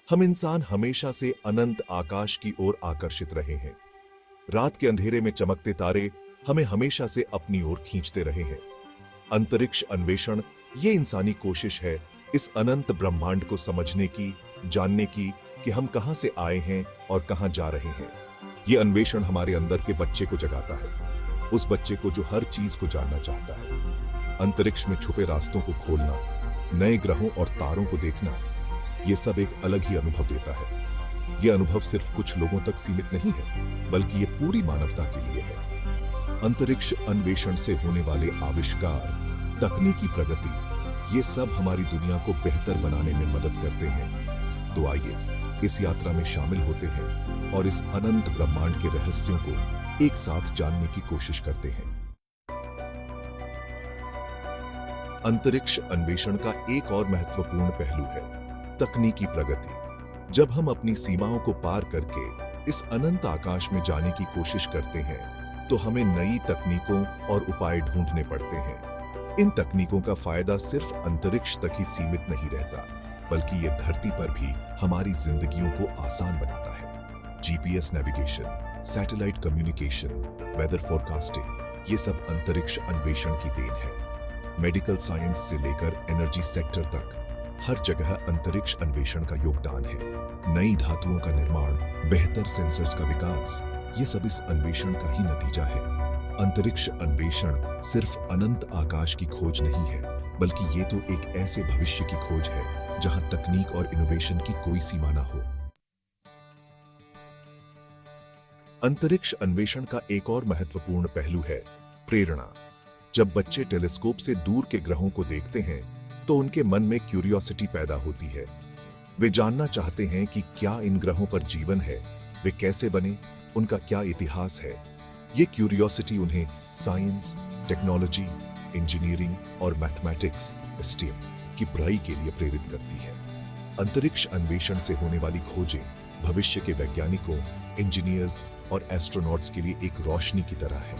हम इंसान हमेशा से अनंत आकाश की ओर आकर्षित रहे हैं। रात के अंधेरे में चमकते तारे हमें हमेशा से अपनी ओर खींचते रहे हैं। अंतरिक्ष अन्वेषण ये इंसानी कोशिश है इस अनंत ब्रह्मांड को समझने की, जानने की कि हम कहां से आए हैं और कहां जा रहे हैं। ये अन्वेषण हमारे अंदर के बच्चे को जगाता है, उस बच्चे को जो हर चीज को जानना चाहता है। अंतरिक्ष में छुपे रास्तों को खोलना, नए ग्रहों और तारों को देखना, ये सब एक अलग ही अनुभव देता है। ये अनुभव सिर्फ कुछ लोगों तक सीमित नहीं है, बल्कि ये पूरी मानवता के लिए है। अंतरिक्ष अन्वेषण से होने वाले आविष्कार, तकनीकी प्रगति, ये सब हमारी दुनिया को बेहतर बनाने में मदद करते हैं। तो आइए इस यात्रा में शामिल होते हैं और इस अनंत ब्रह्मांड के रहस्यों को एक साथ जानने की कोशिश करते हैं। अंतरिक्ष अन्वेषण का एक और महत्वपूर्ण पहलू है तकनीकी प्रगति। जब हम अपनी सीमाओं को पार करके इस अनंत आकाश में जाने की कोशिश करते हैं, तो हमें नई तकनीकों और उपाय ढूंढने पड़ते हैं। इन तकनीकों का फायदा सिर्फ अंतरिक्ष तक ही सीमित नहीं रहता, बल्कि ये धरती पर भी हमारी जिंदगियों को आसान बनाता है। GPS navigation, satellite communication, weather forecasting, ये सब अंतरिक्ष अन्वेषण की देन है। मेडिकल साइंस से लेकर एनर्जी सेक्टर तक हर जगह अंतरिक्ष अन्वेषण का योगदान है। नई धातुओं का निर्माण, बेहतर सेंसर्स का विकास, ये सब इस अन्वेषण का ही नतीजा है। अंतरिक्ष अन्वेषण सिर्फ अनंत आकाश की खोज नहीं है, बल्कि ये तो एक ऐसे भविष्य की खोज है जहां तकनीक और इनोवेशन की कोई सीमा ना हो। अंतरिक्ष अन्वेषण का एक और महत्वपूर्ण पहलू है प्रेरणा। जब बच्चे टेलीस्कोप से दूर के ग्रहों को देखते हैं, तो उनके मन में क्यूरियोसिटी पैदा होती है। वे जानना चाहते हैं कि क्या इन ग्रहों पर जीवन है, वे कैसे बने, उनका क्या इतिहास है। ये क्यूरियोसिटी उन्हें साइंस, टेक्नोलॉजी, इंजीनियरिंग और मैथमेटिक्स, स्टेम की पढ़ाई के लिए प्रेरित करती है। अंतरिक्ष अन्वेषण से होने वाली खोजें भविष्य के वैज्ञानिकों, इंजीनियर्स और एस्ट्रोनॉट्स के लिए एक रोशनी की तरह है।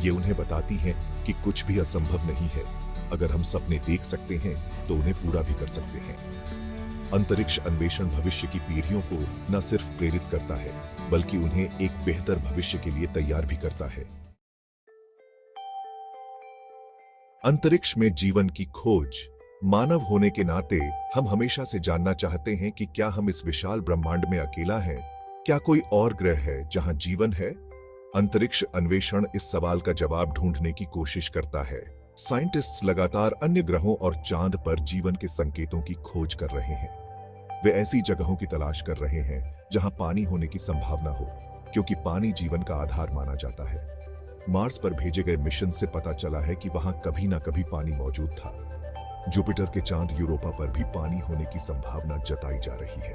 ये उन्हें बताती हैं कि कुछ भी असंभव नहीं है। अगर हम सपने देख सकते हैं, तो उन्हें पूरा भी कर सकते हैं। अंतरिक्ष अन्वेषण भविष्य की पीढ़ियों को न सिर्फ प्रेरित करता है, बल्कि उन्हें एक बेहतर भविष्य के लिए तैयार भी करता है। अंतरिक्ष में जीवन की खोज। मानव होने के नाते हम हमेशा से जानना चाहते हैं कि क्या हम इस विशाल ब्रह्मांड में अकेला हैं? क्या कोई और ग्रह है जहां जीवन है? अंतरिक्ष अन्वेषण इस सवाल का जवाब ढूंढने की कोशिश करता है। साइंटिस्ट्स लगातार अन्य ग्रहों और चांद पर जीवन के संकेतों की खोज कर रहे हैं। वे ऐसी जगहों की तलाश कर रहे हैं जहां पानी होने की संभावना हो, क्योंकि पानी जीवन का आधार माना जाता है। मार्स पर भेजे गए मिशन से पता चला है कि वहां कभी ना कभी पानी मौजूद था। जुपिटर के चांद यूरोपा पर भी पानी होने की संभावना जताई जा रही है।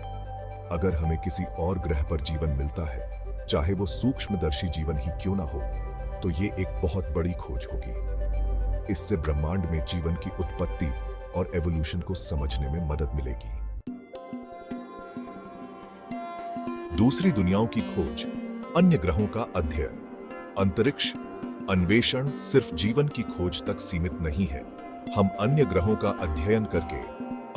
अगर हमें किसी और ग्रह पर जीवन मिलता है, चाहे वो सूक्ष्मदर्शी जीवन ही क्यों ना हो, तो ये एक बहुत बड़ी खोज होगी। इससे ब्रह्मांड में जीवन की उत्पत्ति और एवोल्यूशन को समझने में मदद मिलेगी। दूसरी दुनियाओं की खोज, अन्य ग्रहों का अध्ययन। अंतरिक्ष अन्वेषण सिर्फ जीवन की खोज तक सीमित नहीं है। हम अन्य ग्रहों का अध्ययन करके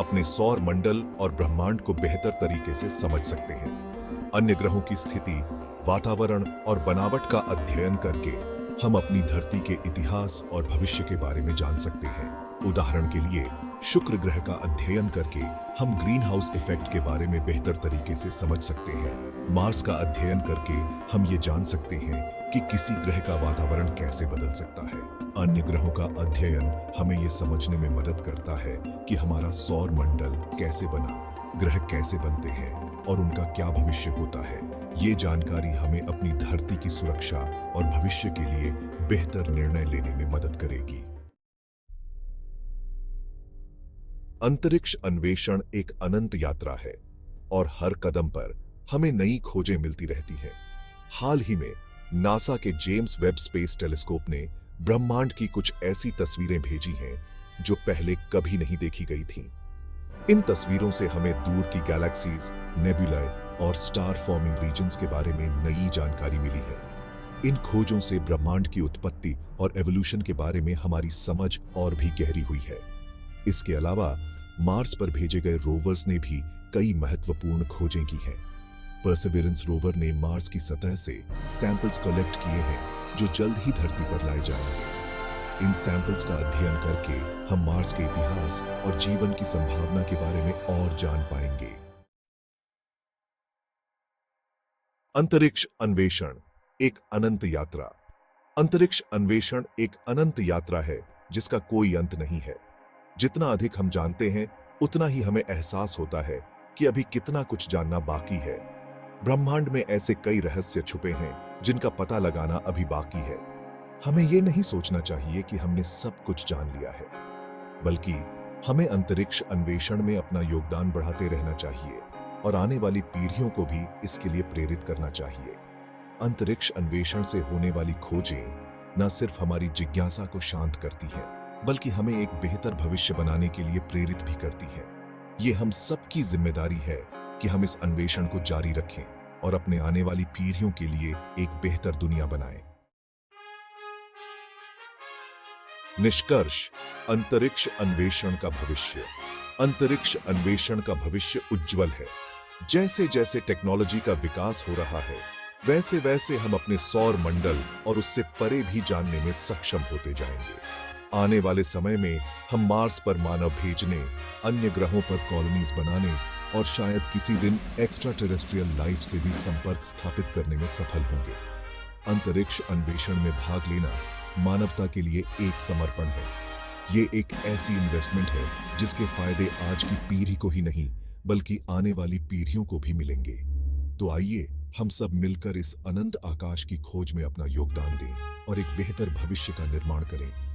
अपने सौर मंडल और ब्रह्मांड को बेहतर तरीके से समझ सकते हैं। अन्य ग्रहों की स्थिति, वातावरण और बनावट का अध्ययन करके हम अपनी धरती के इतिहास और भविष्य के बारे में जान सकते हैं। उदाहरण के लिए, शुक्र ग्रह का अध्ययन करके हम ग्रीन हाउस इफेक्ट के बारे में बेहतर तरीके से समझ सकते हैं। मार्स का अध्ययन करके हम ये जान सकते हैं कि किसी ग्रह का वातावरण कैसे बदल सकता है। अन्य ग्रहों का अध्ययन हमें ये समझने में मदद करता है कि हमारा सौर मंडल कैसे बना, ग्रह कैसे बनते हैं और उनका क्या भविष्य होता है। ये जानकारी हमें अपनी धरती की सुरक्षा और भविष्य के लिए बेहतर निर्णय लेने में मदद करेगी। अंतरिक्ष अन्वेषण एक अनंत यात्रा है और हर कदम पर हमें नई खोजें मिलती रहती हैं। हाल ही में नासा के जेम्स वेब स्पेस टेलीस्कोप ने ब्रह्मांड की कुछ ऐसी तस्वीरें भेजी हैं जो पहले कभी नहीं देखी गई थीं। इन तस्वीरों से हमें दूर की गैलेक्सीज, नेबुलाए और स्टार फॉर्मिंग रीजन्स के बारे में नई जानकारी मिली है। इन खोजों से ब्रह्मांड की उत्पत्ति और एवोल्यूशन के बारे में हमारी समझ और भी गहरी हुई है। इसके अलावा मार्स पर भेजे गए रोवर्स ने भी कई महत्वपूर्ण खोजें की हैं। परसेवरेंस रोवर ने मार्स की सतह से सैंपल्स कलेक्ट किए हैं जो जल्द ही धरती पर लाए जाएंगे। इन सैंपल्स का अध्ययन करके हम मार्स के इतिहास और जीवन की संभावना के बारे में और जान पाएंगे। अंतरिक्ष अन्वेषण एक अनंत यात्रा। अंतरिक्ष अन्वेषण एक अनंत यात्रा है जिसका कोई अंत नहीं है। जितना अधिक हम जानते हैं उतना ही हमें एहसास होता है कि अभी कितना कुछ जानना बाकी है। ब्रह्मांड में ऐसे कई रहस्य छुपे हैं जिनका पता लगाना अभी बाकी है। हमें यह नहीं सोचना चाहिए कि हमने सब कुछ जान लिया है, बल्कि हमें अंतरिक्ष अन्वेषण में अपना योगदान बढ़ाते रहना चाहिए और आने वाली पीढ़ियों को भी इसके लिए प्रेरित करना चाहिए। अंतरिक्ष अन्वेषण से होने वाली खोजें न सिर्फ हमारी जिज्ञासा को शांत करती हैं, बल्कि हमें एक बेहतर भविष्य बनाने के लिए प्रेरित भी करती हैं। ये हम सबकी जिम्मेदारी है कि हम इस अन्वेषण को जारी रखें और अपने आने वाली पीढ़ियों के लिए एक बेहतर दुनिया बनाएं। निष्कर्ष, अंतरिक्ष अन्वेषण का भविष्य। अंतरिक्ष अन्वेषण का भविष्य उज्जवल है। जैसे जैसे टेक्नोलॉजी का विकास हो रहा है, वैसे वैसे हम अपने सौर मंडल और उससे परे भी जानने में सक्षम होते जाएंगे। आने वाले समय में हम मार्स पर मानव भेजने, अन्य ग्रहों पर कॉलोनीज बनाने और शायद किसी दिन एक्स्ट्रा टेरेस्ट्रियल लाइफ से भी संपर्क स्थापित करने में सफल होंगे। अंतरिक्ष अन्वेषण में भाग लेना मानवता के लिए एक समर्पण है। ये एक ऐसी इन्वेस्टमेंट है जिसके फायदे आज की पीढ़ी को ही नहीं बल्कि आने वाली पीढ़ियों को भी मिलेंगे। तो आइए हम सब मिलकर इस अनंत आकाश की खोज में अपना योगदान दें और एक बेहतर भविष्य का निर्माण करें।